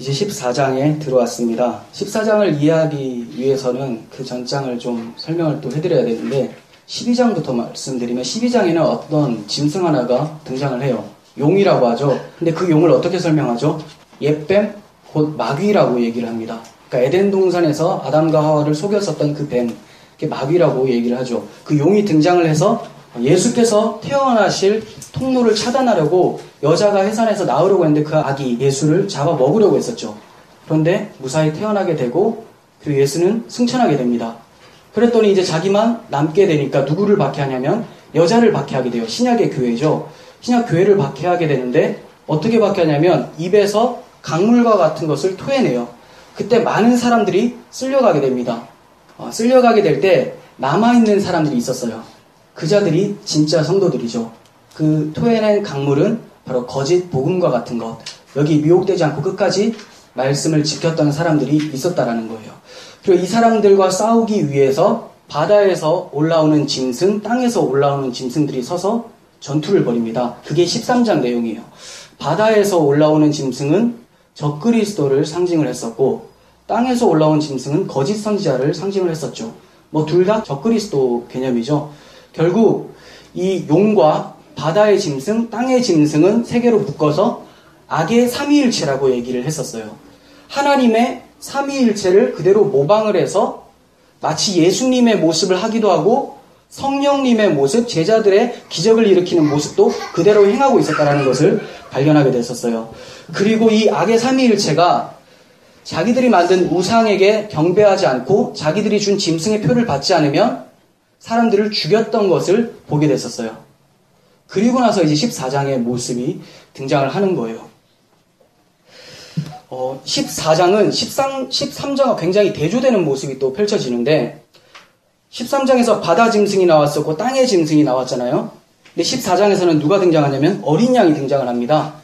이제 14장에 들어왔습니다. 14장을 이해하기 위해서는 그 전장을 좀 설명을 또 해드려야 되는데 12장부터 말씀드리면 12장에는 어떤 짐승 하나가 등장을 해요. 용이라고 하죠. 근데 그 용을 어떻게 설명하죠? 옛뱀, 곧 마귀라고 얘기를 합니다. 그러니까 에덴 동산에서 아담과 하와를 속였었던 그 뱀, 그게 마귀라고 얘기를 하죠. 그 용이 등장을 해서 예수께서 태어나실 통로를 차단하려고 여자가 해산해서 낳으려고 했는데 그 아기 예수를 잡아 먹으려고 했었죠. 그런데 무사히 태어나게 되고 그리고 예수는 승천하게 됩니다. 그랬더니 이제 자기만 남게 되니까 누구를 박해하냐면 여자를 박해하게 돼요. 신약의 교회죠. 신약 교회를 박해하게 되는데 어떻게 박해하냐면 입에서 강물과 같은 것을 토해내요. 그때 많은 사람들이 쓸려가게 됩니다. 쓸려가게 될 때 남아있는 사람들이 있었어요. 그 자들이 진짜 성도들이죠. 그 토해낸 강물은 바로 거짓 복음과 같은 것. 여기 미혹되지 않고 끝까지 말씀을 지켰던 사람들이 있었다라는 거예요. 그리고 이 사람들과 싸우기 위해서 바다에서 올라오는 짐승, 땅에서 올라오는 짐승들이 서서 전투를 벌입니다. 그게 13장 내용이에요. 바다에서 올라오는 짐승은 적그리스도를 상징을 했었고 땅에서 올라온 짐승은 거짓 선지자를 상징을 했었죠. 둘 다 적그리스도 개념이죠. 결국 이 용과 바다의 짐승, 땅의 짐승은 세 개로 묶어서 악의 삼위일체라고 얘기를 했었어요. 하나님의 삼위일체를 그대로 모방을 해서 마치 예수님의 모습을 하기도 하고 성령님의 모습, 제자들의 기적을 일으키는 모습도 그대로 행하고 있었다는 것을 발견하게 됐었어요. 그리고 이 악의 삼위일체가 자기들이 만든 우상에게 경배하지 않고 자기들이 준 짐승의 표를 받지 않으면 사람들을 죽였던 것을 보게 됐었어요. 그리고 나서 이제 14장의 모습이 등장을 하는 거예요. 14장은 13장과 굉장히 대조되는 모습이 또 펼쳐지는데 13장에서 바다 짐승이 나왔었고 땅의 짐승이 나왔잖아요. 근데 14장에서는 누가 등장하냐면 어린 양이 등장을 합니다.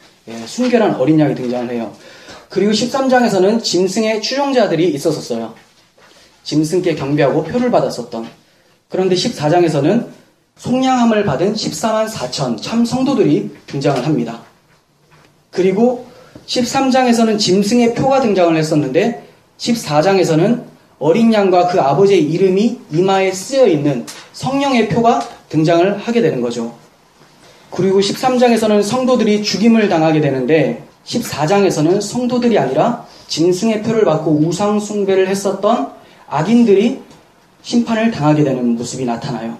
순결한 어린 양이 등장을 해요. 그리고 13장에서는 짐승의 추종자들이 있었어요. 짐승께 경배하고 표를 받았었던. 그런데 14장에서는 속량함을 받은 14만 4천 참 성도들이 등장을 합니다. 그리고 13장에서는 짐승의 표가 등장을 했었는데 14장에서는 어린 양과 그 아버지의 이름이 이마에 쓰여 있는 성령의 표가 등장을 하게 되는 거죠. 그리고 13장에서는 성도들이 죽임을 당하게 되는데 14장에서는 성도들이 아니라 짐승의 표를 받고 우상 숭배를 했었던 악인들이 심판을 당하게 되는 모습이 나타나요.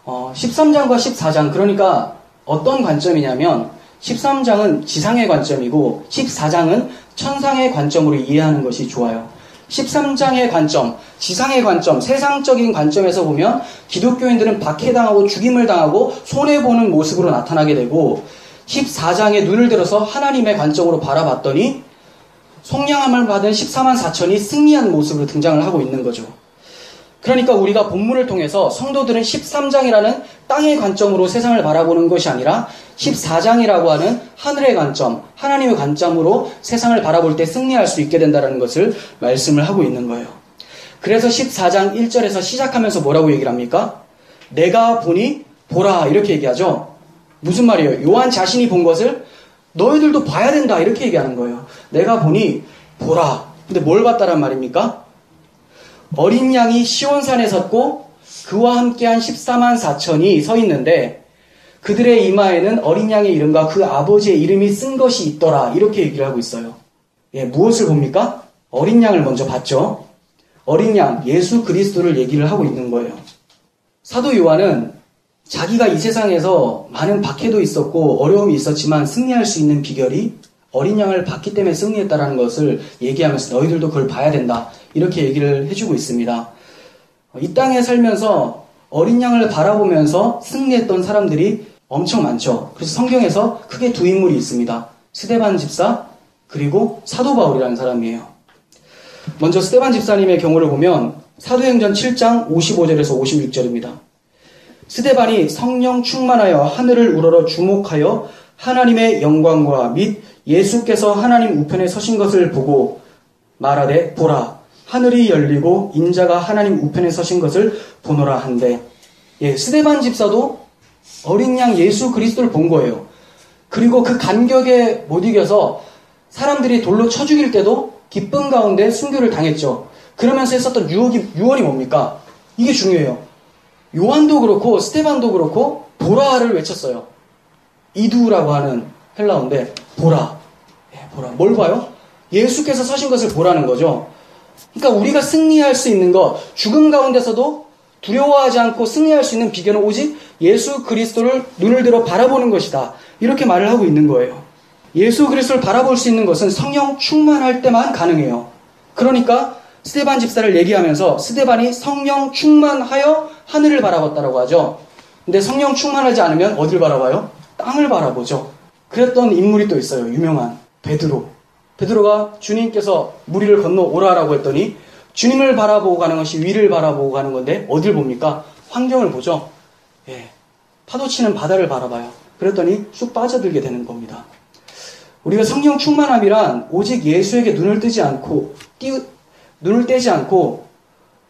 13장과 14장, 그러니까 어떤 관점이냐면 13장은 지상의 관점이고 14장은 천상의 관점으로 이해하는 것이 좋아요. 13장의 관점, 지상의 관점, 세상적인 관점에서 보면 기독교인들은 박해당하고 죽임을 당하고 손해보는 모습으로 나타나게 되고 14장에 눈을 들어서 하나님의 관점으로 바라봤더니 속량함을 받은 14만 4천이 승리한 모습으로 등장을 하고 있는 거죠. 그러니까 우리가 본문을 통해서 성도들은 13장이라는 땅의 관점으로 세상을 바라보는 것이 아니라 14장이라고 하는 하늘의 관점, 하나님의 관점으로 세상을 바라볼 때 승리할 수 있게 된다는 것을 말씀을 하고 있는 거예요. 그래서 14장 1절에서 시작하면서 뭐라고 얘기를 합니까? 내가 보니 보라 이렇게 얘기하죠. 무슨 말이에요? 요한 자신이 본 것을 너희들도 봐야 된다 이렇게 얘기하는 거예요. 내가 보니 보라. 근데 뭘 봤다란 말입니까? 어린 양이 시온산에 섰고 그와 함께한 14만 4천이 서 있는데 그들의 이마에는 어린 양의 이름과 그 아버지의 이름이 쓴 것이 있더라 이렇게 얘기를 하고 있어요. 무엇을 봅니까? 어린 양을 먼저 봤죠. 어린 양 예수 그리스도를 얘기를 하고 있는 거예요. 사도 요한은 자기가 이 세상에서 많은 박해도 있었고 어려움이 있었지만 승리할 수 있는 비결이 어린 양을 봤기 때문에 승리했다라는 것을 얘기하면서 너희들도 그걸 봐야 된다 이렇게 얘기를 해주고 있습니다. 이 땅에 살면서 어린 양을 바라보면서 승리했던 사람들이 엄청 많죠. 그래서 성경에서 크게 두 인물이 있습니다. 스데반 집사 그리고 사도 바울이라는 사람이에요. 먼저 스데반 집사님의 경우를 보면 사도행전 7장 55절에서 56절입니다. 스데반이 성령 충만하여 하늘을 우러러 주목하여 하나님의 영광과 및 예수께서 하나님 우편에 서신 것을 보고 말하되 보라 하늘이 열리고 인자가 하나님 우편에 서신 것을 보노라 한데 스데반 집사도 어린 양 예수 그리스도를 본 거예요. 그리고 그 간격에 못 이겨서 사람들이 돌로 쳐 죽일 때도 기쁨 가운데 순교를 당했죠. 그러면서 했었던 유언이 뭡니까? 이게 중요해요. 요한도 그렇고 스테반도 그렇고 보라를 외쳤어요. 이두라고 하는 헬라어인데 보라. 보라. 뭘 봐요? 예수께서 서신 것을 보라는 거죠. 그러니까 우리가 승리할 수 있는 것, 죽음 가운데서도 두려워하지 않고 승리할 수 있는 비결은 오직 예수 그리스도를 눈을 들어 바라보는 것이다. 이렇게 말을 하고 있는 거예요. 예수 그리스도를 바라볼 수 있는 것은 성령 충만할 때만 가능해요. 그러니까 스데반 집사를 얘기하면서 스데반이 성령 충만하여 하늘을 바라봤다라고 하죠. 근데 성령 충만하지 않으면 어딜 바라봐요? 땅을 바라보죠. 그랬던 인물이 또 있어요. 유명한 베드로. 베드로가 주님께서 무리를 건너 오라라고 했더니 주님을 바라보고 가는 것이 위를 바라보고 가는 건데 어딜 봅니까? 환경을 보죠. 파도치는 바다를 바라봐요. 그랬더니 쑥 빠져들게 되는 겁니다. 우리가 성령 충만함이란 오직 예수에게 눈을 떼지 않고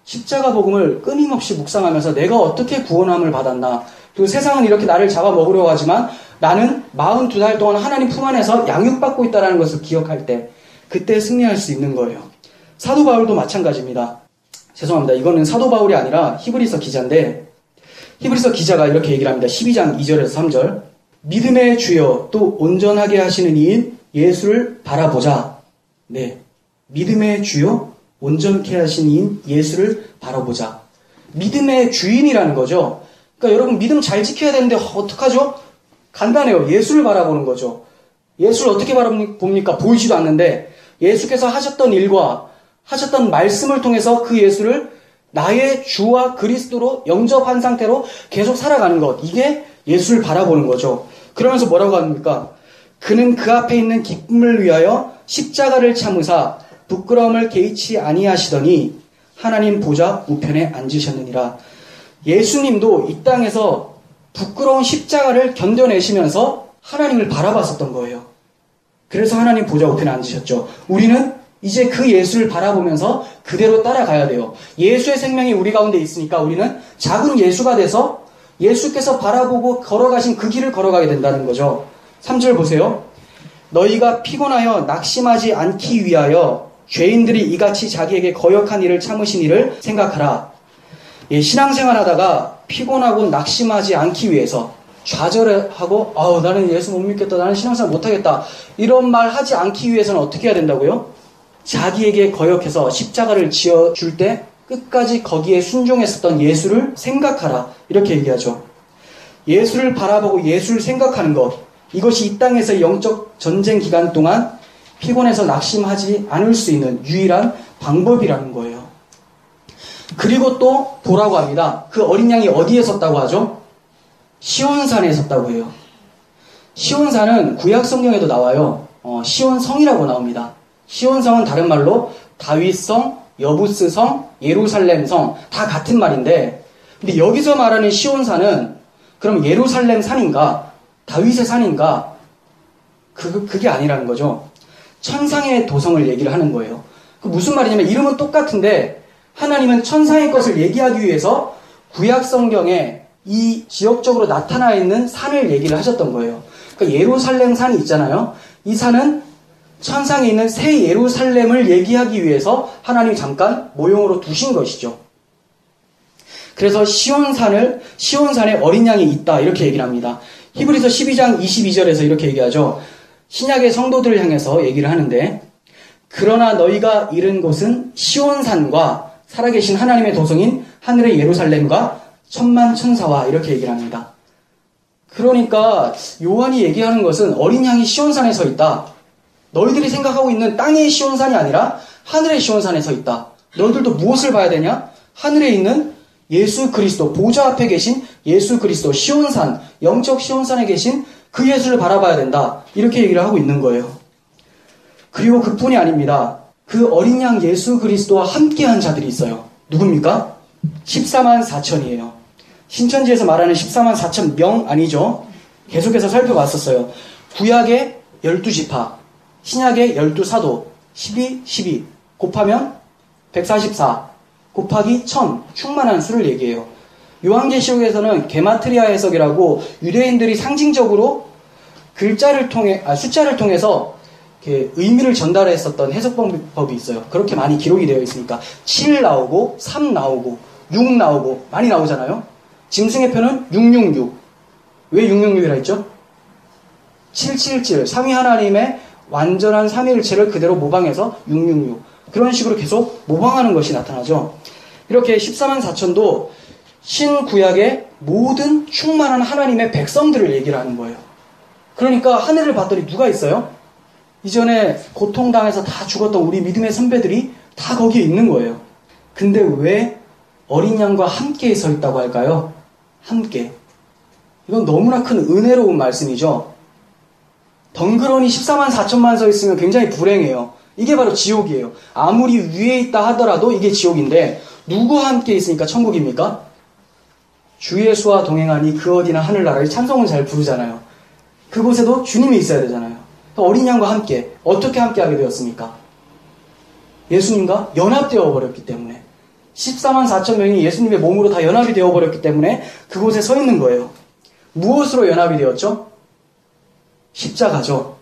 십자가 복음을 끊임없이 묵상하면서 내가 어떻게 구원함을 받았나, 그리고 세상은 이렇게 나를 잡아먹으려고 하지만 나는 42달 동안 하나님 품 안에서 양육받고 있다는 것을 기억할 때 그때 승리할 수 있는 거예요. 사도 바울도 마찬가지입니다. 죄송합니다. 이거는 사도 바울이 아니라 히브리서 기자인데 히브리서 기자가 이렇게 얘기를 합니다. 12장 2절에서 3절. 믿음의 주여 또 온전하게 하시는 이인 예수를 바라보자. 네, 믿음의 주여 온전케 하신 이인 예수를 바라보자. 믿음의 주인이라는 거죠. 그러니까 여러분 믿음 잘 지켜야 되는데 어떡하죠? 간단해요. 예수를 바라보는 거죠. 예수를 어떻게 바라봅니까? 보이지도 않는데 예수께서 하셨던 일과 하셨던 말씀을 통해서 그 예수를 나의 주와 그리스도로 영접한 상태로 계속 살아가는 것. 이게 예수를 바라보는 거죠. 그러면서 뭐라고 합니까? 그는 그 앞에 있는 기쁨을 위하여 십자가를 참으사 부끄러움을 개의치 아니하시더니 하나님 보좌 우편에 앉으셨느니라. 예수님도 이 땅에서 부끄러운 십자가를 견뎌내시면서 하나님을 바라봤었던 거예요. 그래서 하나님 보좌 우편에 앉으셨죠. 우리는 이제 그 예수를 바라보면서 그대로 따라가야 돼요. 예수의 생명이 우리 가운데 있으니까 우리는 작은 예수가 돼서 예수께서 바라보고 걸어가신 그 길을 걸어가게 된다는 거죠. 3절 보세요. 너희가 피곤하여 낙심하지 않기 위하여 죄인들이 이같이 자기에게 거역한 일을 참으신 일을 생각하라. 신앙생활 하다가 피곤하고 낙심하지 않기 위해서 좌절하고 나는 예수 못 믿겠다, 나는 신앙생활 못하겠다, 이런 말 하지 않기 위해서는 어떻게 해야 된다고요? 자기에게 거역해서 십자가를 지어줄 때 끝까지 거기에 순종했었던 예수를 생각하라. 이렇게 얘기하죠. 예수를 바라보고 예수를 생각하는 것, 이것이 이 땅에서 영적 전쟁 기간 동안 피곤해서 낙심하지 않을 수 있는 유일한 방법이라는 거예요. 그리고 또 보라고 합니다. 그 어린 양이 어디에 섰다고 하죠? 시온산에 섰다고 해요. 시온산은 구약 성경에도 나와요. 시온성이라고 나옵니다. 시온성은 다른 말로 다윗성, 여부스성, 예루살렘성 다 같은 말인데, 근데 여기서 말하는 시온산은 그럼 예루살렘 산인가 다윗의 산인가? 그게 아니라는 거죠. 천상의 도성을 얘기를 하는 거예요. 그 무슨 말이냐면 이름은 똑같은데 하나님은 천상의 것을 얘기하기 위해서 구약 성경에 이 지역적으로 나타나 있는 산을 얘기를 하셨던 거예요. 그러니까 예루살렘 산이 있잖아요. 이 산은 천상에 있는 새 예루살렘을 얘기하기 위해서 하나님이 잠깐 모형으로 두신 것이죠. 그래서 시온산에 어린 양이 있다, 이렇게 얘기를 합니다. 히브리서 12장 22절에서 이렇게 얘기하죠. 신약의 성도들을 향해서 얘기를 하는데, 그러나 너희가 이른 곳은 시온산과 살아계신 하나님의 도성인 하늘의 예루살렘과 천만 천사와, 이렇게 얘기를 합니다. 그러니까 요한이 얘기하는 것은 어린 양이 시온산에 서 있다. 너희들이 생각하고 있는 땅의 시온산이 아니라 하늘의 시온산에 서 있다. 너희들도 무엇을 봐야 되냐? 하늘에 있는 예수 그리스도, 보좌 앞에 계신 예수 그리스도, 시온산, 영적 시온산에 계신 그 예수를 바라봐야 된다. 이렇게 얘기를 하고 있는 거예요. 그리고 그뿐이 아닙니다. 그 어린 양 예수 그리스도와 함께한 자들이 있어요. 누굽니까? 14만 4천이에요. 신천지에서 말하는 14만 4천 명 아니죠. 계속해서 살펴봤었어요. 구약의 12지파, 신약의 12사도, 12 곱하면 144 곱하기 1000, 충만한 수를 얘기해요. 요한계시록에서는 게마트리아 해석이라고 유대인들이 상징적으로 숫자를 통해서 이렇게 의미를 전달했었던 해석법이 있어요. 그렇게 많이 기록이 되어 있으니까 7 나오고 3 나오고 6 나오고 많이 나오잖아요. 짐승의 표는 666. 왜 666이라 했죠? 777. 삼위 하나님의 완전한 삼위일체를 그대로 모방해서 666. 그런 식으로 계속 모방하는 것이 나타나죠. 이렇게 14만 4천도 신구약의 모든 충만한 하나님의 백성들을 얘기를 하는 거예요. 그러니까 하늘을 봤더니 누가 있어요? 이전에 고통당해서 다 죽었던 우리 믿음의 선배들이 다 거기에 있는 거예요. 근데 왜 어린 양과 함께 서 있다고 할까요? 함께. 이건 너무나 큰 은혜로운 말씀이죠. 덩그러니 14만 4천만 서 있으면 굉장히 불행해요. 이게 바로 지옥이에요. 아무리 위에 있다 하더라도 이게 지옥인데 누구와 함께 있으니까 천국입니까? 주 예수와 동행하니 그 어디나 하늘나라의 찬송은 잘 부르잖아요. 그곳에도 주님이 있어야 되잖아요. 어린 양과 함께 어떻게 함께하게 되었습니까? 예수님과 연합되어 버렸기 때문에 14만 4천 명이 예수님의 몸으로 다 연합이 되어 버렸기 때문에 그곳에 서 있는 거예요. 무엇으로 연합이 되었죠? 십자가죠.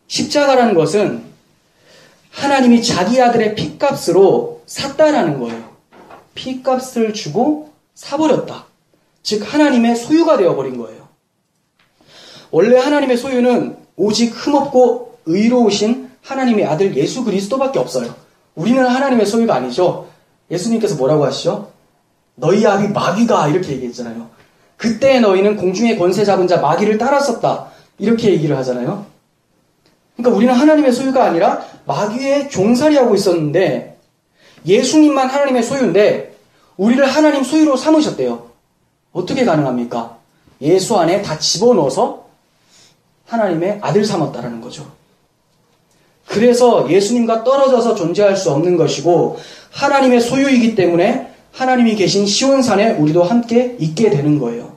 십자가라는 것은 하나님이 자기 아들의 피값으로 샀다라는 거예요. 피값을 주고 사버렸다. 즉 하나님의 소유가 되어버린 거예요. 원래 하나님의 소유는 오직 흠없고 의로우신 하나님의 아들 예수 그리스도밖에 없어요. 우리는 하나님의 소유가 아니죠. 예수님께서 뭐라고 하시죠? 너희 아비 마귀가 이렇게 얘기했잖아요. 그때 너희는 공중의 권세 잡은 자 마귀를 따랐었다. 이렇게 얘기를 하잖아요. 그러니까 우리는 하나님의 소유가 아니라 마귀의 종살이하고 있었는데 예수님만 하나님의 소유인데 우리를 하나님 소유로 삼으셨대요. 어떻게 가능합니까? 예수 안에 다 집어넣어서 하나님의 아들 삼았다라는 거죠. 그래서 예수님과 떨어져서 존재할 수 없는 것이고 하나님의 소유이기 때문에 하나님이 계신 시온산에 우리도 함께 있게 되는 거예요.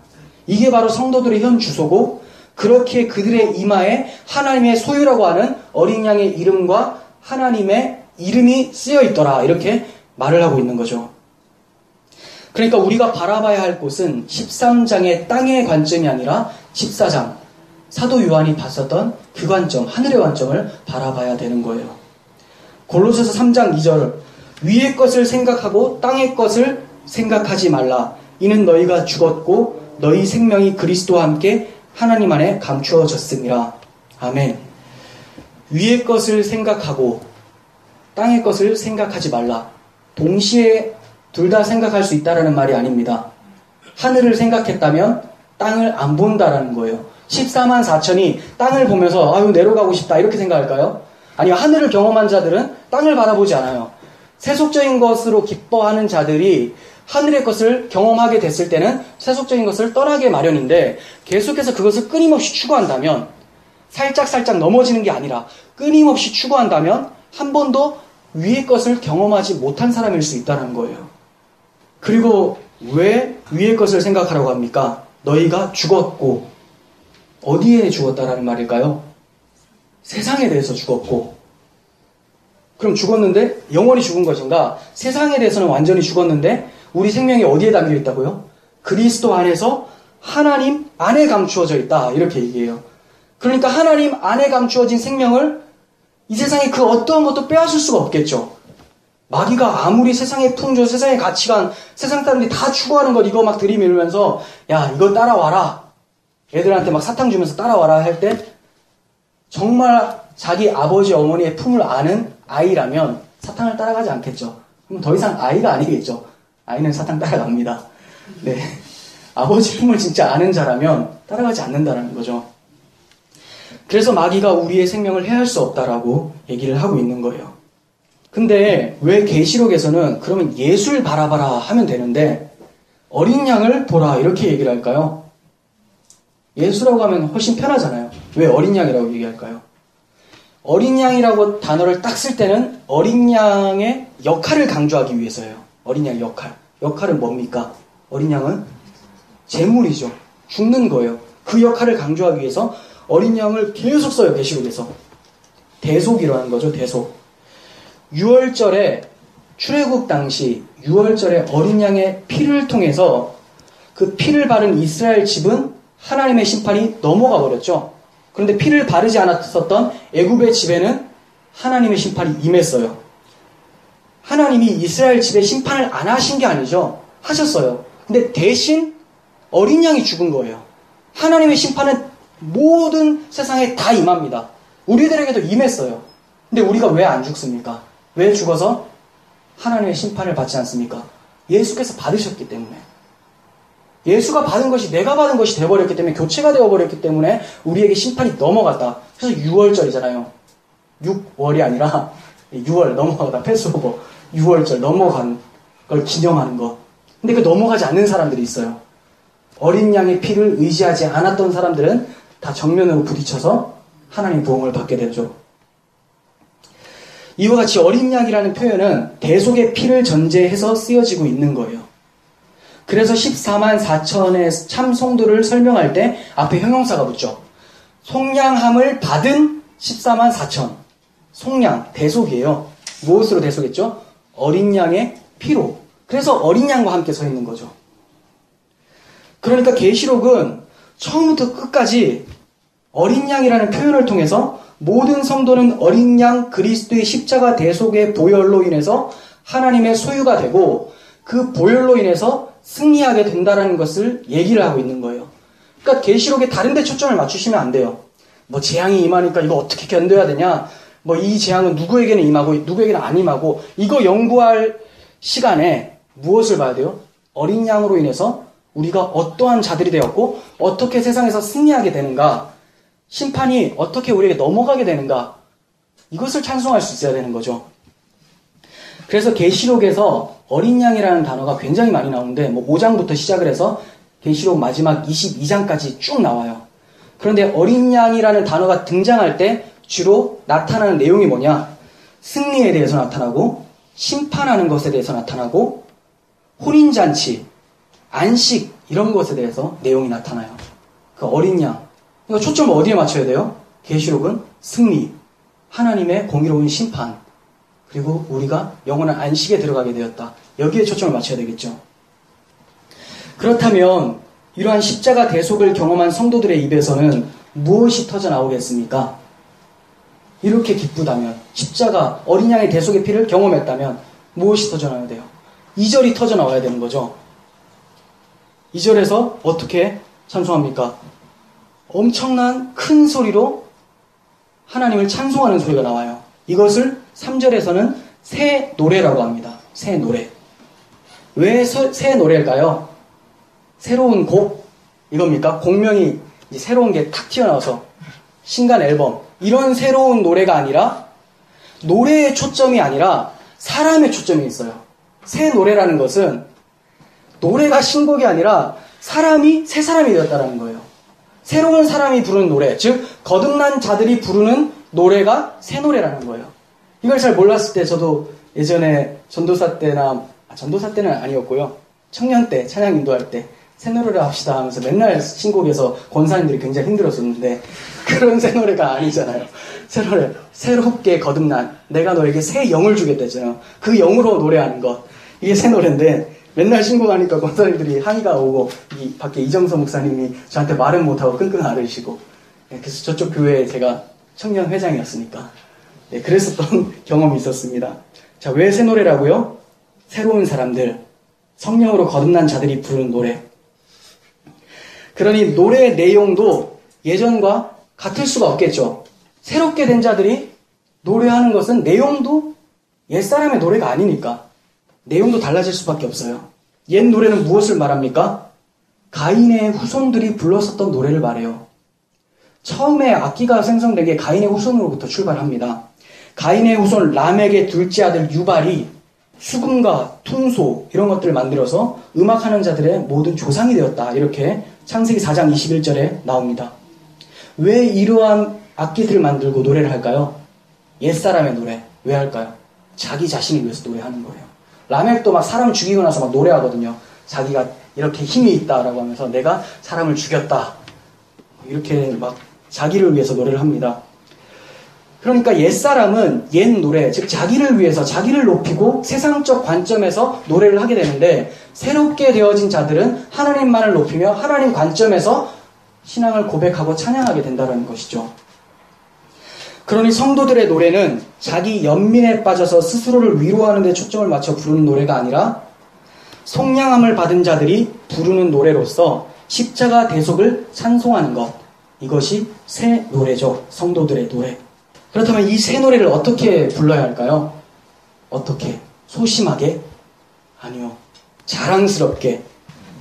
이게 바로 성도들의 현 주소고 그렇게 그들의 이마에 하나님의 소유라고 하는 어린 양의 이름과 하나님의 이름이 쓰여 있더라. 이렇게 말을 하고 있는 거죠. 그러니까 우리가 바라봐야 할 곳은 13장의 땅의 관점이 아니라 14장 사도 요한이 봤었던 그 관점, 하늘의 관점을 바라봐야 되는 거예요. 골로새서 3장 2절 위의 것을 생각하고 땅의 것을 생각하지 말라. 이는 너희가 죽었고 너희 생명이 그리스도와 함께 하나님 안에 감추어졌음이라. 아멘. 위의 것을 생각하고 땅의 것을 생각하지 말라. 동시에 둘 다 생각할 수 있다라는 말이 아닙니다. 하늘을 생각했다면 땅을 안 본다라는 거예요. 14만 4천이 땅을 보면서 아유 내려가고 싶다 이렇게 생각할까요? 아니요, 하늘을 경험한 자들은 땅을 바라보지 않아요. 세속적인 것으로 기뻐하는 자들이 하늘의 것을 경험하게 됐을 때는 세속적인 것을 떠나게 마련인데 계속해서 그것을 끊임없이 추구한다면 살짝 넘어지는 게 아니라 끊임없이 추구한다면 한 번도 위의 것을 경험하지 못한 사람일 수 있다는 거예요. 그리고 왜 위의 것을 생각하라고 합니까? 너희가 죽었고 어디에 죽었다라는 말일까요? 세상에 대해서 죽었고. 그럼 죽었는데 영원히 죽은 것인가? 세상에 대해서는 완전히 죽었는데 우리 생명이 어디에 담겨 있다고요? 그리스도 안에서 하나님 안에 감추어져 있다. 이렇게 얘기해요. 그러니까 하나님 안에 감추어진 생명을 이 세상에 그 어떠한 것도 빼앗을 수가 없겠죠. 마귀가 아무리 세상의 풍조, 세상의 가치관, 세상 사람들이 다 추구하는 것 이거 막 들이밀면서 야 이거 따라와라. 애들한테 막 사탕 주면서 따라와라 할 때 정말 자기 아버지 어머니의 품을 아는 아이라면 사탕을 따라가지 않겠죠. 그럼 더 이상 아이가 아니겠죠. 아이는 사탕 따라갑니다. 네, 아버지 품을 진짜 아는 자라면 따라가지 않는다는 거죠. 그래서 마귀가 우리의 생명을 해할 수 없다라고 얘기를 하고 있는 거예요. 근데 왜 계시록에서는 그러면 예수를 바라봐라 하면 되는데 어린 양을 보라 이렇게 얘기를 할까요? 예수라고 하면 훨씬 편하잖아요. 왜 어린 양이라고 얘기할까요? 어린 양이라고 단어를 딱 쓸 때는 어린 양의 역할을 강조하기 위해서예요. 어린 양의 역할. 역할은 뭡니까? 어린 양은 제물이죠. 죽는 거예요. 그 역할을 강조하기 위해서 어린 양을 계속 써요. 계시록에서. 대속이라는 거죠. 대속. 6월절에 출애굽 당시 6월절에 어린 양의 피를 통해서 그 피를 바른 이스라엘 집은 하나님의 심판이 넘어가 버렸죠. 그런데 피를 바르지 않았었던 애굽의 집에는 하나님의 심판이 임했어요. 하나님이 이스라엘 집에 심판을 안 하신 게 아니죠. 하셨어요. 근데 대신 어린 양이 죽은 거예요. 하나님의 심판은 모든 세상에 다 임합니다. 우리들에게도 임했어요. 근데 우리가 왜 안 죽습니까? 왜 죽어서 하나님의 심판을 받지 않습니까? 예수께서 받으셨기 때문에. 예수가 받은 것이 내가 받은 것이 되어버렸기 때문에, 교체가 되어버렸기 때문에 우리에게 심판이 넘어갔다. 그래서 6월절이잖아요. 6월이 아니라 6월 넘어가다 패스오버 6월절 넘어간 걸 기념하는 거. 근데 그 넘어가지 않는 사람들이 있어요. 어린 양의 피를 의지하지 않았던 사람들은 다 정면으로 부딪혀서 하나님 부흥을 받게 되죠. 이와 같이 어린 양이라는 표현은 대속의 피를 전제해서 쓰여지고 있는 거예요. 그래서 14만 4천의 참 성도를 설명할 때 앞에 형용사가 붙죠. 속량함을 받은 14만 4천. 속량, 대속이에요. 무엇으로 대속했죠? 어린 양의 피로. 그래서 어린 양과 함께 서 있는 거죠. 그러니까 계시록은 처음부터 끝까지 어린 양이라는 표현을 통해서 모든 성도는 어린 양 그리스도의 십자가 대속의 보혈로 인해서 하나님의 소유가 되고 그 보혈로 인해서 승리하게 된다는 것을 얘기를 하고 있는 거예요. 그러니까 계시록에 다른 데 초점을 맞추시면 안 돼요. 뭐 재앙이 임하니까 이거 어떻게 견뎌야 되냐, 뭐 이 재앙은 누구에게는 임하고 누구에게는 안 임하고, 이거 연구할 시간에 무엇을 봐야 돼요? 어린 양으로 인해서 우리가 어떠한 자들이 되었고 어떻게 세상에서 승리하게 되는가, 심판이 어떻게 우리에게 넘어가게 되는가, 이것을 찬송할 수 있어야 되는 거죠. 그래서 계시록에서 어린 양이라는 단어가 굉장히 많이 나오는데, 뭐 5장부터 시작을 해서 계시록 마지막 22장까지 쭉 나와요. 그런데 어린 양이라는 단어가 등장할 때 주로 나타나는 내용이 뭐냐? 승리에 대해서 나타나고, 심판하는 것에 대해서 나타나고, 혼인잔치, 안식, 이런 것에 대해서 내용이 나타나요. 그 어린 양. 그러니까 초점을 어디에 맞춰야 돼요? 계시록은 승리, 하나님의 공의로운 심판, 그리고 우리가 영원한 안식에 들어가게 되었다. 여기에 초점을 맞춰야 되겠죠. 그렇다면 이러한 십자가 대속을 경험한 성도들의 입에서는 무엇이 터져 나오겠습니까? 이렇게 기쁘다면, 십자가 어린 양의 대속의 피를 경험했다면 무엇이 터져 나와야 돼요? 2절이 터져 나와야 되는 거죠. 2절에서 어떻게 찬송합니까? 엄청난 큰 소리로 하나님을 찬송하는 소리가 나와요. 이것을 3절에서는 새 노래라고 합니다. 새 노래. 왜 새 노래일까요? 새로운 곡? 이겁니까? 곡명이 이제 새로운 게 탁 튀어나와서 신간 앨범, 이런 새로운 노래가 아니라, 노래의 초점이 아니라 사람의 초점이 있어요. 새 노래라는 것은 노래가 신곡이 아니라 사람이 새 사람이 되었다는 거예요. 새로운 사람이 부르는 노래, 즉 거듭난 자들이 부르는 노래가 새 노래라는 거예요. 이걸 잘 몰랐을 때 저도 예전에 전도사 때는 아니었고요. 청년 때 찬양 인도할 때 새 노래를 합시다 하면서 맨날 신곡에서 권사님들이 굉장히 힘들었었는데, 그런 새 노래가 아니잖아요. 새 노래, 새롭게 거듭난, 내가 너에게 새 영을 주겠다 했잖아요. 그 영으로 노래하는 것, 이게 새 노래인데, 맨날 신곡하니까 권사님들이 항의가 오고, 이 밖에 이정서 목사님이 저한테 말은 못하고 끙끙 앓으시고, 그래서 저쪽 교회에 제가 청년 회장이었으니까 그랬었던 경험이 있었습니다. 자, 왜 새 노래라고요? 새로운 사람들, 성령으로 거듭난 자들이 부르는 노래. 그러니 노래의 내용도 예전과 같을 수가 없겠죠. 새롭게 된 자들이 노래하는 것은 내용도 옛사람의 노래가 아니니까 내용도 달라질 수밖에 없어요. 옛 노래는 무엇을 말합니까? 가인의 후손들이 불렀었던 노래를 말해요. 처음에 악기가 생성된 게 가인의 후손으로부터 출발합니다. 가인의 후손 람에게 둘째 아들 유발이 수금과 퉁소 이런 것들을 만들어서 음악하는 자들의 모든 조상이 되었다. 이렇게 창세기 4장 21절에 나옵니다. 왜 이러한 악기들을 만들고 노래를 할까요? 옛사람의 노래. 왜 할까요? 자기 자신을 위해서 노래하는 거예요. 라멕도 막 사람 죽이고 나서 막 노래하거든요. 자기가 이렇게 힘이 있다라고 하면서 내가 사람을 죽였다. 이렇게 막 자기를 위해서 노래를 합니다. 그러니까 옛사람은 옛 노래, 즉 자기를 위해서 자기를 높이고 세상적 관점에서 노래를 하게 되는데, 새롭게 되어진 자들은 하나님만을 높이며 하나님 관점에서 신앙을 고백하고 찬양하게 된다는 것이죠. 그러니 성도들의 노래는 자기 연민에 빠져서 스스로를 위로하는 데 초점을 맞춰 부르는 노래가 아니라 속량함을 받은 자들이 부르는 노래로서 십자가 대속을 찬송하는 것. 이것이 새 노래죠. 성도들의 노래. 그렇다면 이 새 노래를 어떻게 불러야 할까요? 어떻게? 소심하게? 아니요. 자랑스럽게.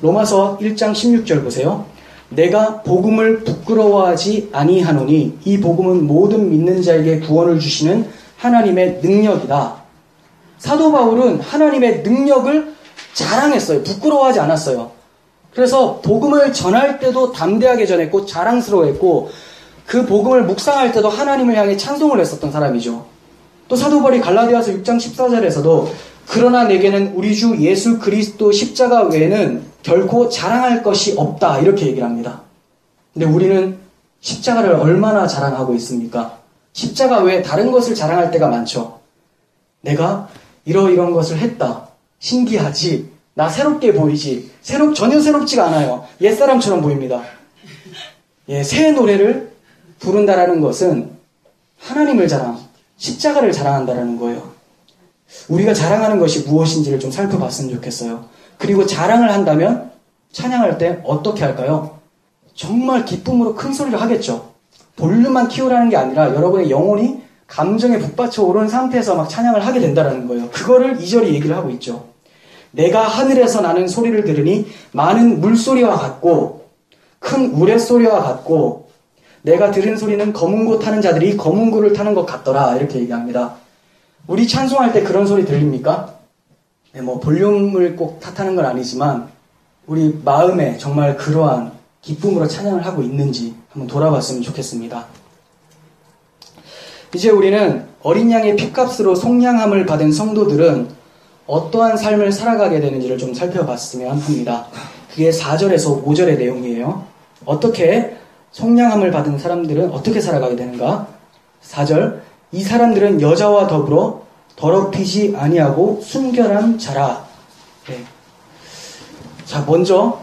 로마서 1장 16절 보세요. 내가 복음을 부끄러워하지 아니하노니 이 복음은 모든 믿는 자에게 구원을 주시는 하나님의 능력이다. 사도 바울은 하나님의 능력을 자랑했어요. 부끄러워하지 않았어요. 그래서 복음을 전할 때도 담대하게 전했고 자랑스러워했고 그 복음을 묵상할 때도 하나님을 향해 찬송을 했었던 사람이죠. 또 사도 바울이 갈라디아서 6장 14절에서도 그러나 내게는 우리 주 예수 그리스도 십자가 외에는 결코 자랑할 것이 없다 이렇게 얘기를 합니다. 근데 우리는 십자가를 얼마나 자랑하고 있습니까? 십자가 외에 다른 것을 자랑할 때가 많죠. 내가 이런 것을 했다. 신기하지? 나 새롭게 보이지? 전혀 새롭지가 않아요. 옛사람처럼 보입니다. 새 노래를 부른다라는 것은 하나님을 자랑, 십자가를 자랑한다라는 거예요. 우리가 자랑하는 것이 무엇인지를 좀 살펴봤으면 좋겠어요. 그리고 자랑을 한다면 찬양할 때 어떻게 할까요? 정말 기쁨으로 큰 소리를 하겠죠. 볼륨만 키우라는 게 아니라 여러분의 영혼이 감정에 북받쳐 오르는 상태에서 막 찬양을 하게 된다는 거예요. 그거를 2절이 얘기를 하고 있죠. 내가 하늘에서 나는 소리를 들으니 많은 물소리와 같고 큰 우레소리와 같고 내가 들은 소리는 검은 고 타는 자들이 검은 고를 타는 것 같더라 이렇게 얘기합니다. 우리 찬송할 때 그런 소리 들립니까? 볼륨을 꼭 탓하는 건 아니지만 우리 마음에 정말 그러한 기쁨으로 찬양을 하고 있는지 한번 돌아봤으면 좋겠습니다. 이제 우리는 어린 양의 핏값으로 속량함을 받은 성도들은 어떠한 삶을 살아가게 되는지를 좀 살펴봤으면 합니다. 그게 4절에서 5절의 내용이에요. 어떻게 속량함을 받은 사람들은 어떻게 살아가게 되는가? 4절 이 사람들은 여자와 더불어 더럽히지 아니하고 순결한 자라. 네. 자, 먼저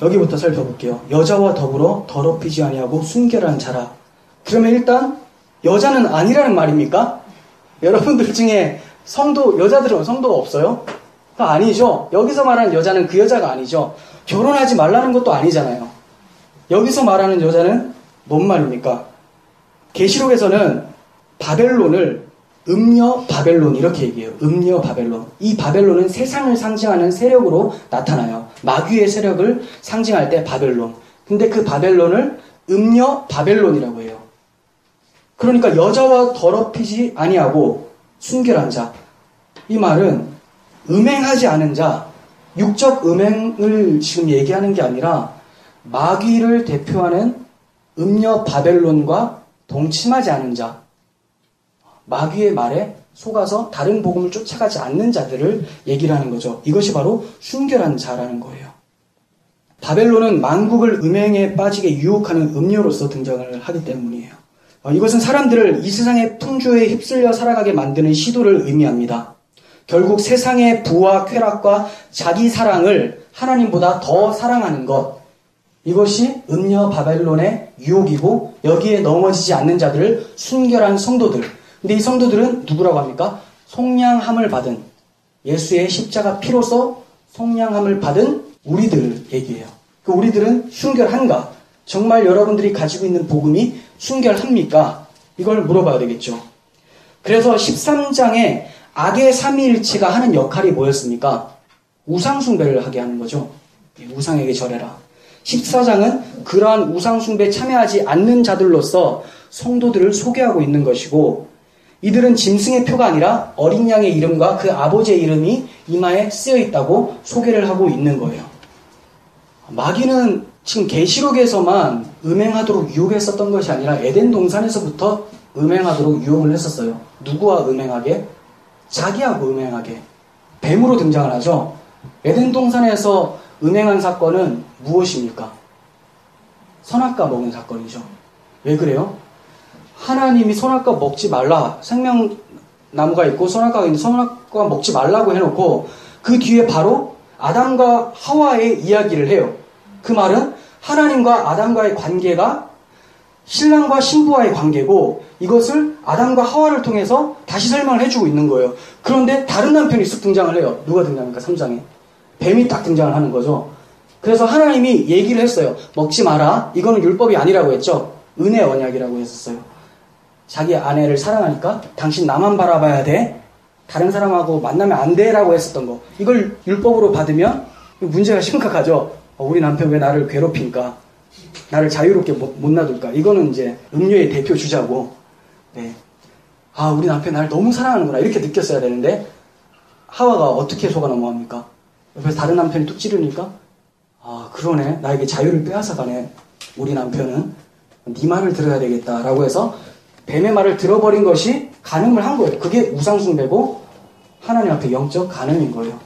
여기부터 살펴볼게요. 여자와 더불어 더럽히지 아니하고 순결한 자라. 그러면 일단 여자는 아니라는 말입니까? 여러분들 중에 여자들은 성도가 없어요? 아니죠. 여기서 말하는 여자는 그 여자가 아니죠. 결혼하지 말라는 것도 아니잖아요. 여기서 말하는 여자는 뭔 말입니까? 계시록에서는 바벨론을 음녀 바벨론 이렇게 얘기해요. 음녀 바벨론. 이 바벨론은 세상을 상징하는 세력으로 나타나요. 마귀의 세력을 상징할 때 바벨론. 근데 그 바벨론을 음녀 바벨론이라고 해요. 그러니까 여자와 더럽히지 아니하고 순결한 자. 이 말은 음행하지 않은 자, 육적 음행을 지금 얘기하는 게 아니라 마귀를 대표하는 음녀 바벨론과 동침하지 않은 자, 마귀의 말에 속아서 다른 복음을 쫓아가지 않는 자들을 얘기를 하는 거죠. 이것이 바로 순결한 자라는 거예요. 바벨론은 만국을 음행에 빠지게 유혹하는 음료로서 등장을 하기 때문이에요. 이것은 사람들을 이 세상의 풍조에 휩쓸려 살아가게 만드는 시도를 의미합니다. 결국 세상의 부와 쾌락과 자기 사랑을 하나님보다 더 사랑하는 것, 이것이 음녀 바벨론의 유혹이고 여기에 넘어지지 않는 자들을 순결한 성도들. 근데 이 성도들은 누구라고 합니까? 속량함을 받은, 예수의 십자가 피로서 속량함을 받은 우리들 얘기해요. 그 우리들은 순결한가? 정말 여러분들이 가지고 있는 복음이 순결합니까? 이걸 물어봐야 되겠죠. 그래서 13장에 악의 삼위일체가 하는 역할이 뭐였습니까? 우상숭배를 하게 하는 거죠. 우상에게 절해라. 14장은 그러한 우상숭배에 참여하지 않는 자들로서 성도들을 소개하고 있는 것이고, 이들은 짐승의 표가 아니라 어린 양의 이름과 그 아버지의 이름이 이마에 쓰여 있다고 소개를 하고 있는 거예요. 마귀는 지금 계시록에서만 음행하도록 유혹했었던 것이 아니라 에덴 동산에서부터 음행하도록 유혹을 했었어요. 누구와 음행하게? 자기하고 음행하게. 뱀으로 등장을 하죠. 에덴 동산에서 음행한 사건은 무엇입니까? 선악과 먹은 사건이죠. 왜 그래요? 하나님이 선악과 먹지 말라, 생명나무가 있고 선악과가 있는데 선악과 먹지 말라고 해놓고 그 뒤에 바로 아담과 하와의 이야기를 해요. 그 말은 하나님과 아담과의 관계가 신랑과 신부와의 관계고 이것을 아담과 하와를 통해서 다시 설명을 해주고 있는 거예요. 그런데 다른 남편이 쓱 등장을 해요. 누가 등장합니까? 3장에. 뱀이 딱 등장을 하는 거죠. 그래서 하나님이 얘기를 했어요. 먹지 마라. 이거는 율법이 아니라고 했죠. 은혜 언약이라고 했었어요. 자기 아내를 사랑하니까 당신 나만 바라봐야 돼. 다른 사람하고 만나면 안 돼. 라고 했었던 거. 이걸 율법으로 받으면 문제가 심각하죠. 우리 남편 왜 나를 괴롭힐까? 나를 자유롭게 못 놔둘까? 이거는 이제 음료의 대표 주자고. 네. 우리 남편 나를 너무 사랑하는구나. 이렇게 느꼈어야 되는데 하와가 어떻게 속아 넘어갑니까? 옆에서 다른 남편이 뚝 찌르니까 그러네. 나에게 자유를 빼앗아가네. 우리 남편은 네 말을 들어야 되겠다라고 해서 뱀의 말을 들어버린 것이 간음을 한 거예요. 그게 우상숭배고 하나님 앞에 영적 간음인 거예요.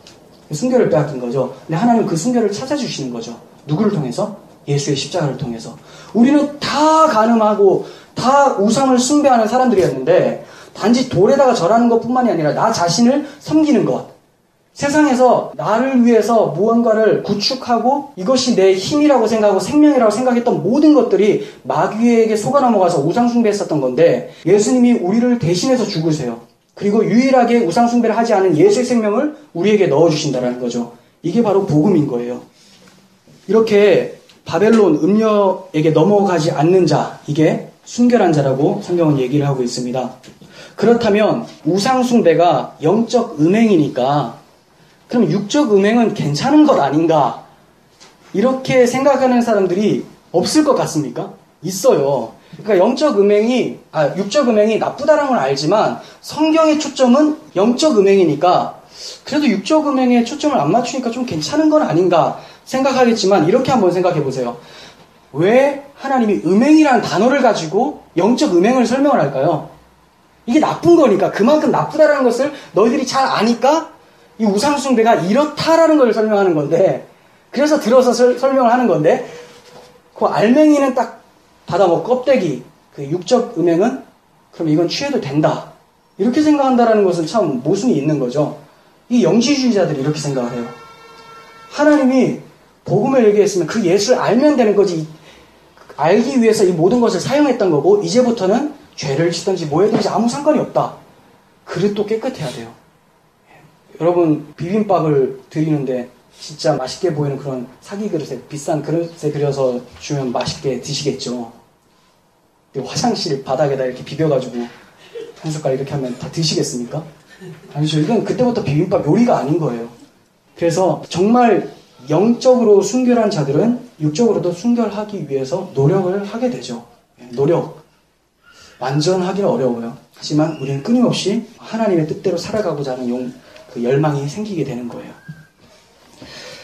순결을 빼앗긴 거죠. 근데 하나님은 그 순결을 찾아주시는 거죠. 누구를 통해서? 예수의 십자가를 통해서. 우리는 다 간음하고 다 우상을 숭배하는 사람들이었는데 단지 돌에다가 절하는 것뿐만이 아니라 나 자신을 섬기는 것. 세상에서 나를 위해서 무언가를 구축하고 이것이 내 힘이라고 생각하고 생명이라고 생각했던 모든 것들이 마귀에게 속아 넘어가서 우상숭배했었던 건데 예수님이 우리를 대신해서 죽으세요. 그리고 유일하게 우상숭배를 하지 않은 예수의 생명을 우리에게 넣어주신다는 거죠. 이게 바로 복음인 거예요. 이렇게 바벨론 음녀에게 넘어가지 않는 자, 이게 순결한 자라고 성경은 얘기를 하고 있습니다. 그렇다면 우상숭배가 영적 음행이니까 그럼 육적 음행은 괜찮은 것 아닌가? 이렇게 생각하는 사람들이 없을 것 같습니까? 있어요. 그러니까 육적 음행이 나쁘다는 걸 알지만 성경의 초점은 영적 음행이니까 그래도 육적 음행에 초점을 안 맞추니까 좀 괜찮은 건 아닌가 생각하겠지만 이렇게 한번 생각해 보세요. 왜 하나님이 음행이라는 단어를 가지고 영적 음행을 설명을 할까요? 이게 나쁜 거니까 그만큼 나쁘다라는 것을 너희들이 잘 아니까 이 우상숭배가 이렇다라는 걸 설명하는 건데 그래서 들어서 설명을 하는 건데 그 알맹이는 딱 받아먹고 껍데기 그 육적 음행은 그럼 이건 취해도 된다 이렇게 생각한다라는 것은 참 모순이 있는 거죠. 이 영지주의자들이 이렇게 생각을 해요. 하나님이 복음을 얘기했으면 그 예수를 알면 되는 거지 알기 위해서 이 모든 것을 사용했던 거고 이제부터는 죄를 짓든지 뭐 해든지 아무 상관이 없다. 그릇도 깨끗해야 돼요. 여러분 비빔밥을 드리는데 진짜 맛있게 보이는 그런 사기 그릇에 비싼 그릇에 그려서 주면 맛있게 드시겠죠. 화장실 바닥에다 이렇게 비벼가지고 한 숟갈 이렇게 하면 다 드시겠습니까? 아니죠. 이건 그때부터 비빔밥 요리가 아닌 거예요. 그래서 정말 영적으로 순결한 자들은 육적으로도 순결하기 위해서 노력을 하게 되죠. 노력. 완전하기는 어려워요. 하지만 우리는 끊임없이 하나님의 뜻대로 살아가고자 하는 그 열망이 생기게 되는 거예요.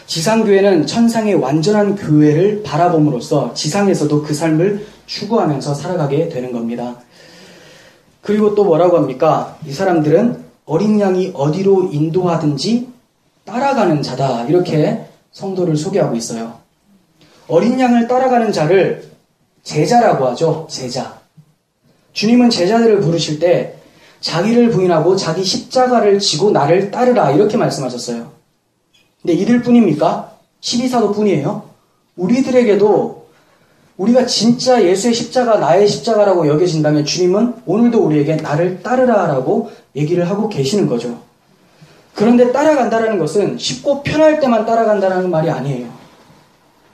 지상교회는 천상의 완전한 교회를 바라봄으로써 지상에서도 그 삶을 추구하면서 살아가게 되는 겁니다. 그리고 또 뭐라고 합니까? 이 사람들은 어린 양이 어디로 인도하든지 따라가는 자다. 이렇게 성도를 소개하고 있어요. 어린 양을 따라가는 자를 제자라고 하죠. 제자. 주님은 제자들을 부르실 때 자기를 부인하고 자기 십자가를 지고 나를 따르라 이렇게 말씀하셨어요. 근데 이들 뿐입니까? 12사도 뿐이에요. 우리들에게도 우리가 진짜 예수의 십자가 나의 십자가라고 여겨진다면 주님은 오늘도 우리에게 나를 따르라라고 얘기를 하고 계시는 거죠. 그런데 따라간다는 것은 쉽고 편할 때만 따라간다는 말이 아니에요.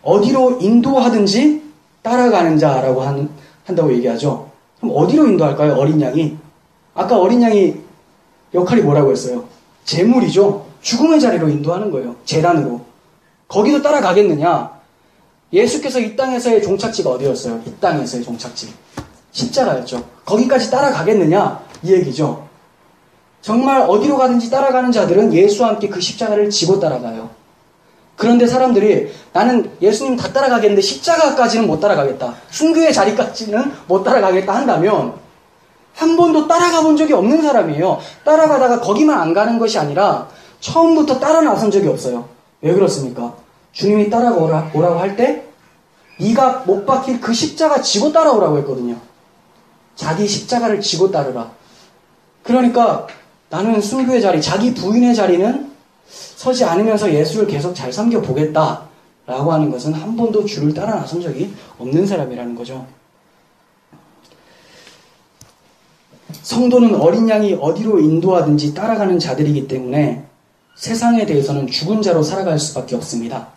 어디로 인도하든지 따라가는 자라고 한다고 얘기하죠. 그럼 어디로 인도할까요? 어린 양이. 아까 어린 양이 역할이 뭐라고 했어요? 제물이죠. 죽음의 자리로 인도하는 거예요. 제단으로. 거기도 따라가겠느냐? 예수께서 이 땅에서의 종착지가 어디였어요? 이 땅에서의 종착지. 십자가였죠. 거기까지 따라가겠느냐? 이 얘기죠. 정말 어디로 가든지 따라가는 자들은 예수와 함께 그 십자가를 지고 따라가요. 그런데 사람들이 나는 예수님 다 따라가겠는데 십자가까지는 못 따라가겠다. 순교의 자리까지는 못 따라가겠다 한다면 한 번도 따라가 본 적이 없는 사람이에요. 따라가다가 거기만 안 가는 것이 아니라 처음부터 따라 나선 적이 없어요. 왜 그렇습니까? 주님이 따라오라고 할 때 네가 못 박힐 그 십자가 지고 따라오라고 했거든요. 자기 십자가를 지고 따르라. 그러니까 나는 순교의 자리, 자기 부인의 자리는 서지 않으면서 예수를 계속 잘 섬겨보겠다. 라고 하는 것은 한 번도 주를 따라 나선 적이 없는 사람이라는 거죠. 성도는 어린 양이 어디로 인도하든지 따라가는 자들이기 때문에 세상에 대해서는 죽은 자로 살아갈 수밖에 없습니다.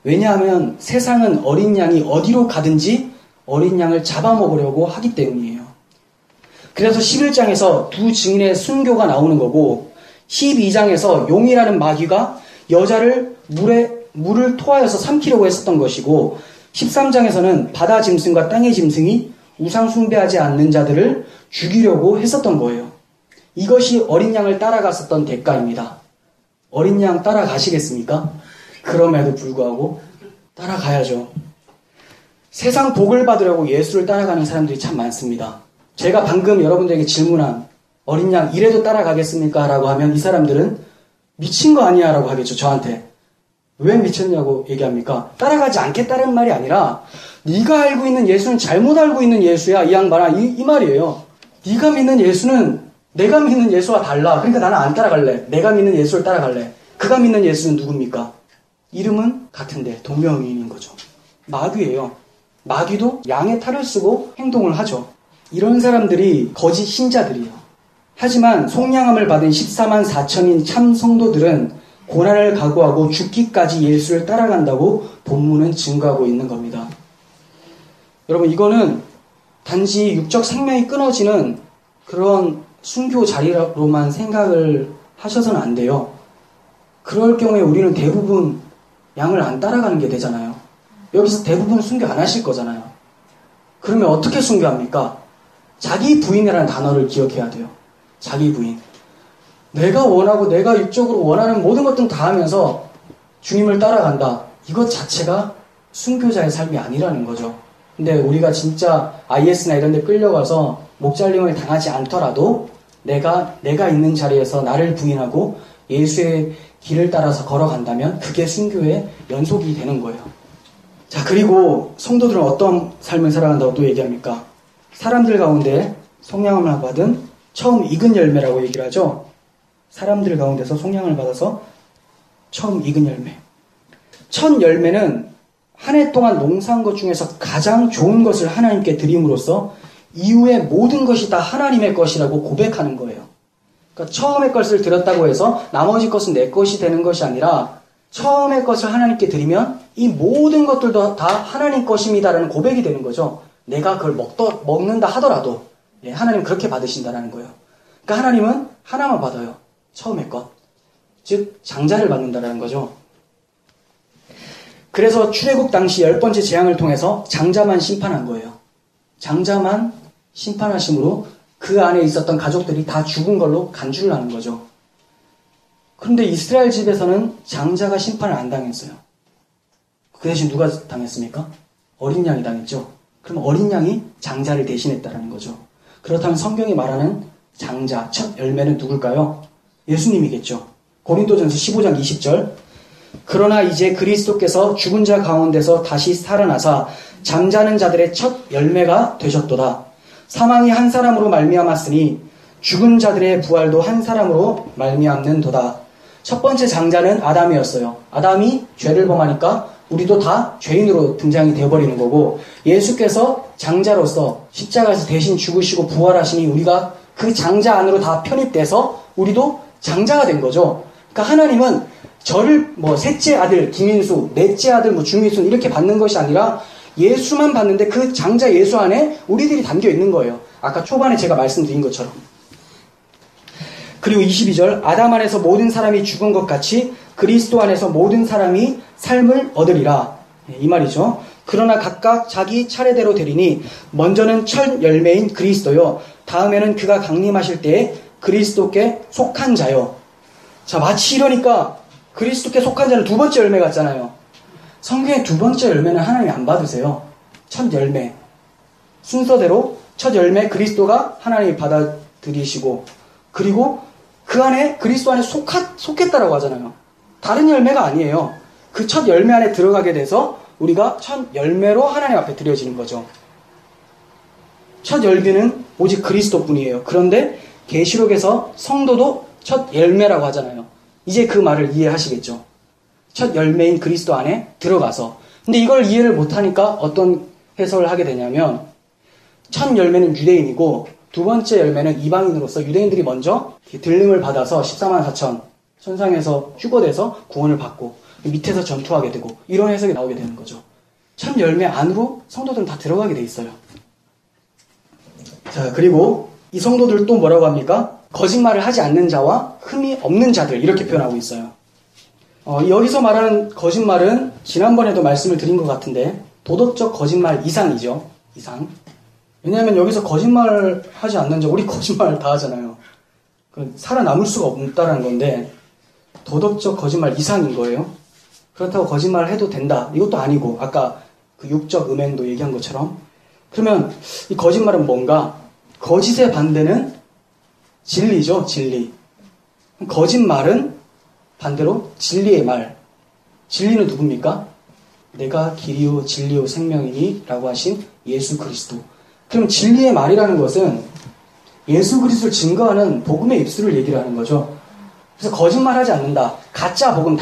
왜냐하면 세상은 어린 양이 어디로 가든지 어린 양을 잡아먹으려고 하기 때문이에요. 그래서 11장에서 두 증인의 순교가 나오는 거고 12장에서 용이라는 마귀가 여자를 물을 토하여서 삼키려고 했었던 것이고 13장에서는 바다 짐승과 땅의 짐승이 우상 숭배하지 않는 자들을 죽이려고 했었던 거예요. 이것이 어린 양을 따라갔었던 대가입니다. 어린 양 따라가시겠습니까? 그럼에도 불구하고 따라가야죠. 세상 복을 받으려고 예수를 따라가는 사람들이 참 많습니다. 제가 방금 여러분들에게 질문한 어린 양 이래도 따라가겠습니까? 라고 하면 이 사람들은 미친 거 아니야? 라고 하겠죠. 저한테. 왜 미쳤냐고 얘기합니까? 따라가지 않겠다는 말이 아니라 네가 알고 있는 예수는 잘못 알고 있는 예수야. 이 양반아. 이 말이에요. 네가 믿는 예수는 내가 믿는 예수와 달라. 그러니까 나는 안 따라갈래. 내가 믿는 예수를 따라갈래. 그가 믿는 예수는 누굽니까? 이름은 같은데 동명이인인 거죠. 마귀예요. 마귀도 양의 탈을 쓰고 행동을 하죠. 이런 사람들이 거짓 신자들이에요. 하지만 속량함을 받은 14만 4천인 참 성도들은 고난을 각오하고 죽기까지 예수를 따라간다고 본문은 증거하고 있는 겁니다. 여러분 이거는 단지 육적 생명이 끊어지는 그런 순교 자리로만 생각을 하셔서는 안 돼요. 그럴 경우에 우리는 대부분 양을 안 따라가는 게 되잖아요. 여기서 대부분 순교 안 하실 거잖아요. 그러면 어떻게 순교합니까? 자기 부인이라는 단어를 기억해야 돼요. 자기 부인. 내가 원하고 내가 육적으로 원하는 모든 것들은 다 하면서 주님을 따라간다. 이것 자체가 순교자의 삶이 아니라는 거죠. 근데 우리가 진짜 IS나 이런 데 끌려가서 목잘림을 당하지 않더라도 내가 있는 자리에서 나를 부인하고 예수의 길을 따라서 걸어간다면 그게 순교의 연속이 되는 거예요. 자, 그리고 성도들은 어떤 삶을 살아간다고 또 얘기합니까? 사람들 가운데 속량함을 받은 처음 익은 열매라고 얘기를 하죠. 사람들 가운데서 속량을 받아서 처음 익은 열매. 첫 열매는 한 해 동안 농사한 것 중에서 가장 좋은 것을 하나님께 드림으로써 이후의 모든 것이 다 하나님의 것이라고 고백하는 거예요. 그러니까 처음의 것을 드렸다고 해서 나머지 것은 내 것이 되는 것이 아니라 처음의 것을 하나님께 드리면 이 모든 것들도 다 하나님 것입니다라는 고백이 되는 거죠. 내가 그걸 먹는다 하더라도 하나님 그렇게 받으신다는 거예요. 그러니까 하나님은 하나만 받아요. 처음의 것. 즉 장자를 받는다는 거죠. 그래서 출애굽 당시 10번째 재앙을 통해서 장자만 심판한 거예요. 장자만 심판하심으로 그 안에 있었던 가족들이 다 죽은 걸로 간주를 하는 거죠. 그런데 이스라엘 집에서는 장자가 심판을 안 당했어요. 그 대신 누가 당했습니까? 어린 양이 당했죠. 그럼 어린 양이 장자를 대신했다는 거죠. 그렇다면 성경이 말하는 장자, 첫 열매는 누굴까요? 예수님이겠죠. 고린도전서 15장 20절. 그러나 이제 그리스도께서 죽은 자 가운데서 다시 살아나사 잠자는 자들의 첫 열매가 되셨도다. 사망이 한 사람으로 말미암았으니 죽은 자들의 부활도 한 사람으로 말미암는도다. 첫 번째 장자는 아담이었어요. 아담이 죄를 범하니까 우리도 다 죄인으로 등장이 되어버리는 거고, 예수께서 장자로서 십자가에서 대신 죽으시고 부활하시니 우리가 그 장자 안으로 다 편입돼서 우리도 장자가 된 거죠. 그러니까 하나님은 저를 셋째 아들 김인수, 넷째 아들 중위순 이렇게 받는 것이 아니라 예수만 받는데 그 장자 예수 안에 우리들이 담겨 있는 거예요. 아까 초반에 제가 말씀드린 것처럼. 그리고 22절, 아담 안에서 모든 사람이 죽은 것 같이 그리스도 안에서 모든 사람이 삶을 얻으리라. 이 말이죠. 그러나 각각 자기 차례대로 되리니 먼저는 첫 열매인 그리스도요, 다음에는 그가 강림하실 때에 그리스도께 속한 자요. 자, 마치 이러니까 그리스도께 속한 자는 두 번째 열매 같잖아요. 성경의 두 번째 열매는 하나님이 안 받으세요. 첫 열매. 순서대로 첫 열매 그리스도가 하나님이 받아들이시고, 그리고 그 안에 그리스도 안에 속했다라고 하잖아요. 다른 열매가 아니에요. 그 첫 열매 안에 들어가게 돼서 우리가 첫 열매로 하나님 앞에 드려지는 거죠. 첫 열매는 오직 그리스도뿐이에요. 그런데 계시록에서 성도도 첫 열매라고 하잖아요. 이제 그 말을 이해하시겠죠. 첫 열매인 그리스도 안에 들어가서. 근데 이걸 이해를 못하니까 어떤 해석을 하게 되냐면 첫 열매는 유대인이고 두 번째 열매는 이방인으로서 유대인들이 먼저 들림을 받아서 14만 4천 천상에서 휴거돼서 구원을 받고 밑에서 전투하게 되고 이런 해석이 나오게 되는 거죠. 첫 열매 안으로 성도들은 다 들어가게 돼 있어요. 자, 그리고 이 성도들 또 뭐라고 합니까? 거짓말을 하지 않는 자와 흠이 없는 자들 이렇게 표현하고 있어요. 여기서 말하는 거짓말은 지난번에도 말씀을 드린 것 같은데 도덕적 거짓말 이상이죠. 이상. 왜냐하면 여기서 거짓말 하지 않는 자, 우리 거짓말 다 하잖아요. 살아남을 수가 없다는 건데 도덕적 거짓말 이상인 거예요. 그렇다고 거짓말을 해도 된다. 이것도 아니고 아까 그 육적 음행도 얘기한 것처럼. 그러면 이 거짓말은 뭔가? 거짓의 반대는 진리죠. 진리. 거짓말은 반대로 진리의 말. 진리는 누굽니까? 내가 길이요 진리요 생명이니 라고 하신 예수 그리스도. 그럼 진리의 말이라는 것은 예수 그리스도를 증거하는 복음의 입술을 얘기를 하는 거죠. 그래서 거짓말하지 않는다. 가짜 복음,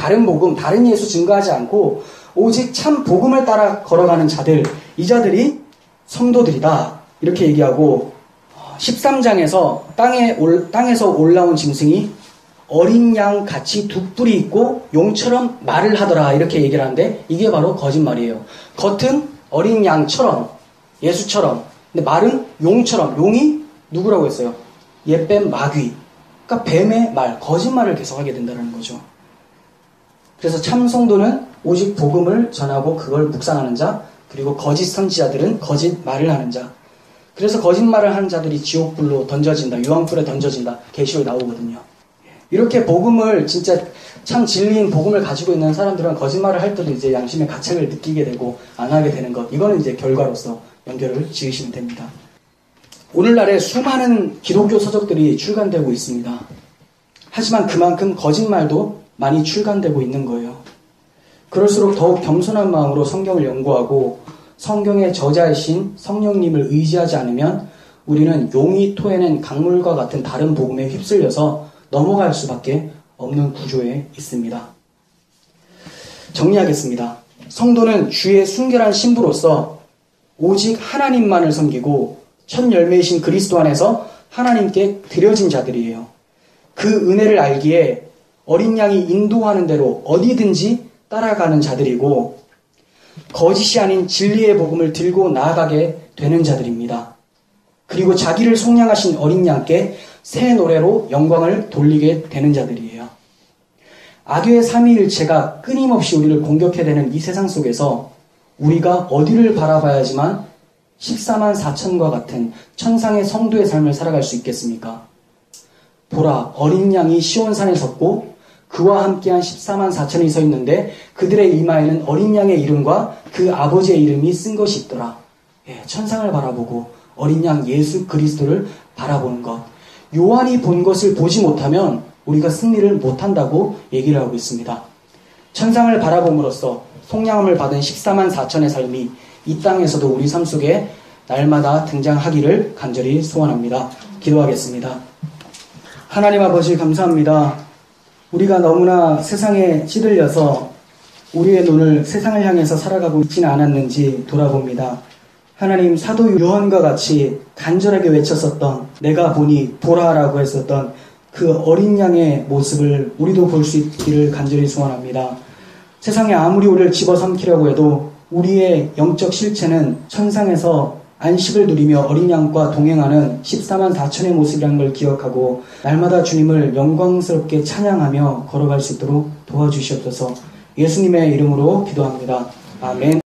다른 예수 증거하지 않고 오직 참 복음을 따라 걸어가는 자들, 이 자들이 성도들이다. 이렇게 얘기하고 13장에서 땅에서 올라온 짐승이 어린 양 같이 두 뿔이 있고 용처럼 말을 하더라. 이렇게 얘기를 하는데 이게 바로 거짓말이에요. 겉은 어린 양처럼 예수처럼 근데 말은 용처럼. 용이 누구라고 했어요? 옛뱀 마귀. 그러니까 뱀의 말, 거짓말을 계속하게 된다는 거죠. 그래서 참 성도는 오직 복음을 전하고 그걸 묵상하는 자, 그리고 거짓 선지자들은 거짓 말을 하는 자. 그래서 거짓말을 하는 자들이 지옥불로 던져진다, 유황불에 던져진다, 계시록에 나오거든요. 이렇게 복음을 진짜 참 진리인 복음을 가지고 있는 사람들은 거짓말을 할 때도 이제 양심의 가책을 느끼게 되고 안 하게 되는 것. 이거는 이제 결과로서 연결을 지으시면 됩니다. 오늘날에 수많은 기독교 서적들이 출간되고 있습니다. 하지만 그만큼 거짓말도 많이 출간되고 있는 거예요. 그럴수록 더욱 겸손한 마음으로 성경을 연구하고 성경의 저자이신 성령님을 의지하지 않으면 우리는 용이 토해낸 강물과 같은 다른 복음에 휩쓸려서 넘어갈 수밖에 없는 구조에 있습니다. 정리하겠습니다. 성도는 주의 순결한 신부로서 오직 하나님만을 섬기고 첫 열매이신 그리스도 안에서 하나님께 드려진 자들이에요. 그 은혜를 알기에 어린 양이 인도하는 대로 어디든지 따라가는 자들이고 거짓이 아닌 진리의 복음을 들고 나아가게 되는 자들입니다. 그리고 자기를 속량하신 어린 양께 새 노래로 영광을 돌리게 되는 자들이에요. 악의 삼위일체가 끊임없이 우리를 공격해대는 이 세상 속에서 우리가 어디를 바라봐야지만 14만 4천과 같은 천상의 성도의 삶을 살아갈 수 있겠습니까? 보라, 어린 양이 시온산에 섰고 그와 함께한 14만 4천이 서 있는데 그들의 이마에는 어린 양의 이름과 그 아버지의 이름이 쓴 것이 있더라. 천상을 바라보고 어린 양 예수 그리스도를 바라보는 것. 요한이 본 것을 보지 못하면 우리가 승리를 못한다고 얘기를 하고 있습니다. 천상을 바라봄으로써 속량함을 받은 14만 4천의 삶이 이 땅에서도 우리 삶 속에 날마다 등장하기를 간절히 소원합니다. 기도하겠습니다. 하나님 아버지 감사합니다. 우리가 너무나 세상에 찌들려서 우리의 눈을 세상을 향해서 살아가고 있지는 않았는지 돌아봅니다. 하나님, 사도 요한과 같이 간절하게 외쳤었던 내가 보니 보라라고 했었던 그 어린 양의 모습을 우리도 볼 수 있기를 간절히 소원합니다. 세상에 아무리 우리를 집어삼키려고 해도 우리의 영적 실체는 천상에서 안식을 누리며 어린 양과 동행하는 14만 4천의 모습이라는 걸 기억하고 날마다 주님을 영광스럽게 찬양하며 걸어갈 수 있도록 도와주시옵소서. 예수님의 이름으로 기도합니다. 아멘.